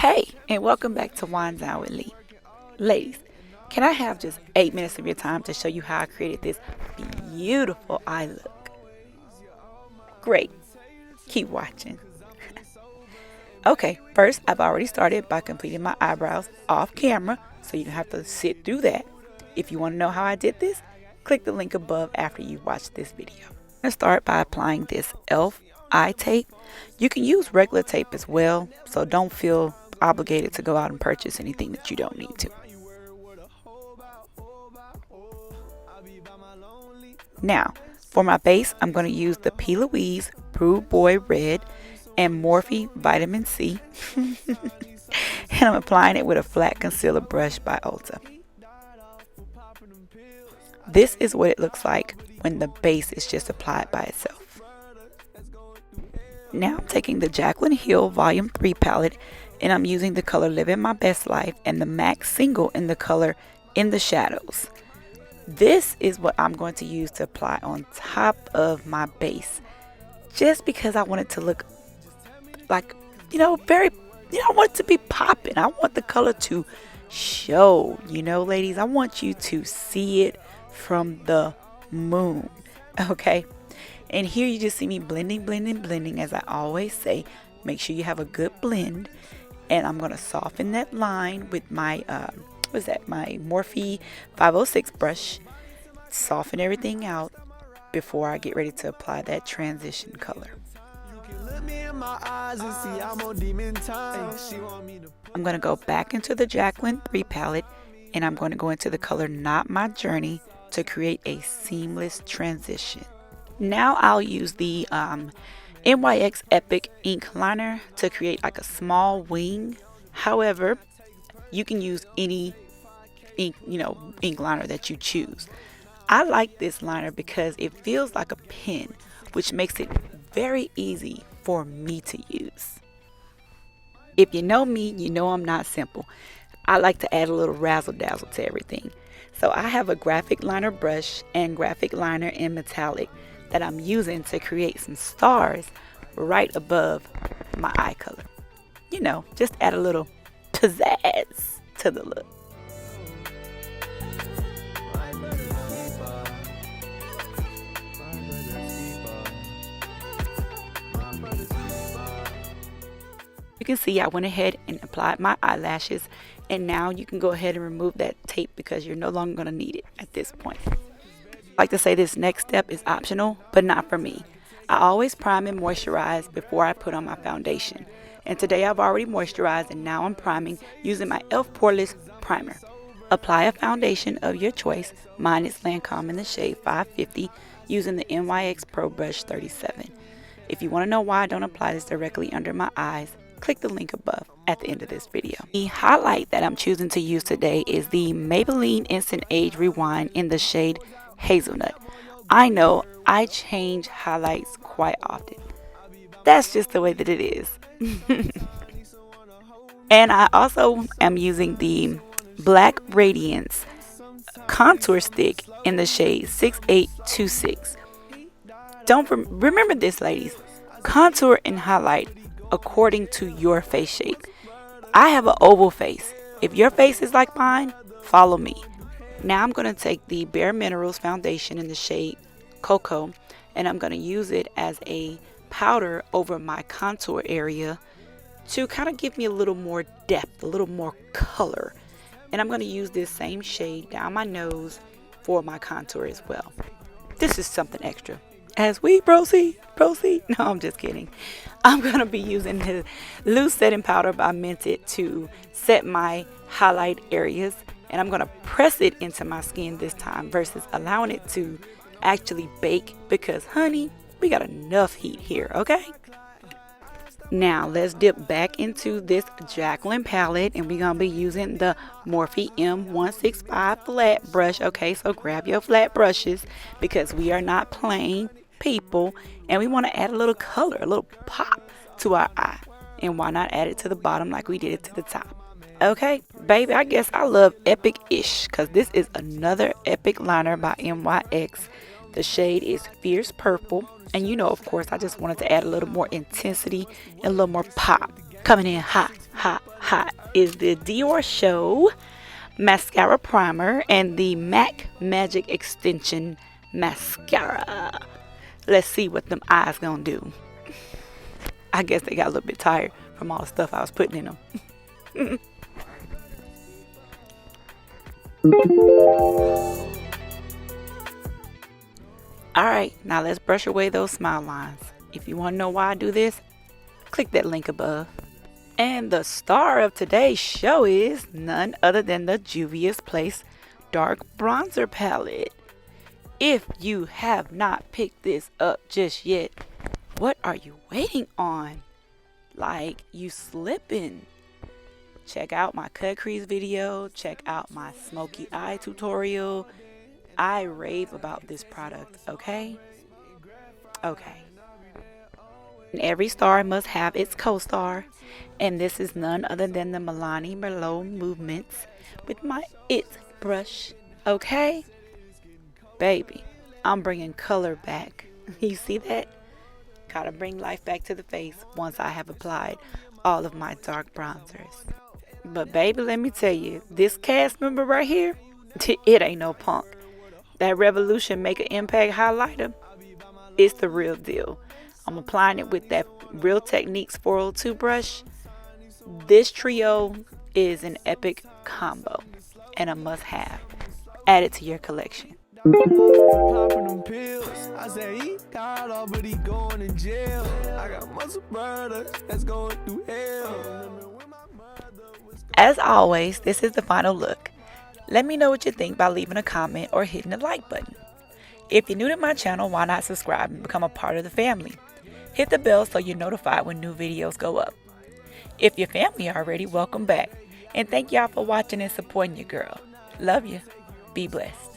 Hey, and welcome back to Wine Down with Lee. Ladies, can I have just 8 minutes of your time to show you how I created this beautiful eye look? Great. Keep watching. Okay, first I've already started by completing my eyebrows off camera, so you don't have to sit through that. If you want to know how I did this, click the link above after you watch this video. I'm going to start by applying this E.L.F. eye tape. You can use regular tape as well, so don't feel obligated to go out and purchase anything that you don't need to. Now, for my base, I'm going to use the P. Louise Prude Boy Red and Morphe Vitamin C. And I'm applying it with a flat concealer brush by Ulta. This is what it looks like when the base is just applied by itself. Now I'm taking the Jaclyn Hill Volume 3 palette and I'm using the color Living My Best Life and the M.A.C single in the color In the Shadows. This is what I'm going to use to apply on top of my base, just because I want it to look like, very, I want it to be popping. I want the color to show, ladies. I want you to see it from the moon, okay? And here you just see me blending, as I always say. Make sure you have a good blend. And I'm going to soften that line with my, my Morphe 506 brush. Soften everything out before I get ready to apply that transition color. I'm going to go back into the Jaclyn 3 palette and I'm going to go into the color Not My Journey to create a seamless transition. Now I'll use the NYX Epic ink liner to create like a small wing. However, you can use any ink liner that you choose. I like this liner because it feels like a pen, which makes it very easy for me to use. If you know me, you know I'm not simple. I like to add a little razzle dazzle to everything. So I have a graphic liner brush and graphic liner in metallic that I'm using to create some stars right above my eye color. Just add a little pizzazz to the look. You can see I went ahead and applied my eyelashes, and now you can go ahead and remove that tape because you're no longer going to need it at this point. I like to say this next step is optional, but not for me. I always prime and moisturize before I put on my foundation. And today I've already moisturized and now I'm priming using my E.L.F. Poreless Primer. Apply a foundation of your choice. Mine is Lancome in the shade 550 using the NYX Pro Brush 37. If you want to know why I don't apply this directly under my eyes, click the link above at the end of this video. The highlight that I'm choosing to use today is the Maybelline Instant Age Rewind in the shade Hazelnut. I know I change highlights quite often. That's just the way that it is. And I also am using the Black Radiance contour stick in the shade 6826. Don't remember this, ladies. Contour and highlight according to your face shape. I have an oval face. If your face is like mine, follow me. Now I'm going to take the Bare Minerals foundation in the shade Cocoa and I'm going to use it as a powder over my contour area to kind of give me a little more depth, a little more color. And I'm going to use this same shade down my nose for my contour as well. This is something extra. As we proceed. No, I'm just kidding. I'm going to be using the loose setting powder by Mented to set my highlight areas. And I'm going to press it into my skin this time versus allowing it to actually bake because, honey, we got enough heat here, okay? Now, let's dip back into this Jaclyn palette and we're going to be using the Morphe M165 flat brush, okay? So grab your flat brushes because we are not playing people and we want to add a little color, a little pop to our eye. And why not add it to the bottom like we did it to the top? Okay, baby, I guess I love Epic-ish because this is another Epic liner by NYX. The shade is Fierce Purple. And of course, I just wanted to add a little more intensity and a little more pop. Coming in hot, hot, hot is the Dior Show Mascara Primer and the MAC Magic Extension Mascara. Let's see what them eyes gonna do. I guess they got a little bit tired from all the stuff I was putting in them. Alright, now let's brush away those smile lines. If you want to know why I do this, click that link above. And the star of today's show is none other than the Juvia's Place Dark Bronzer Palette. If you have not picked this up just yet, what are you waiting on? Like, you slipping. Check out my cut crease video. Check out my smoky eye tutorial. I rave about this product, okay? Okay. And every star must have its co-star. And this is none other than the Milani Merlot Movements with my It brush, okay? Baby, I'm bringing color back. You see that? Gotta bring life back to the face once I have applied all of my dark bronzers. But baby, let me tell you, this cast member right here, it ain't no punk. That Revolution Make an Impact highlighter, it's the real deal. I'm applying it with that Real Techniques 402 brush. This trio is an epic combo and a must-have. Add it to your collection. Popping them pills. I say he got all, but he going in jail. I got muscle brothers that's going through hell. As always, this is the final look. Let me know what you think by leaving a comment or hitting the like button. If you're new to my channel, why not subscribe and become a part of the family? Hit the bell so you're notified when new videos go up. If you're family already, welcome back. And thank y'all for watching and supporting your girl. Love you. Be blessed.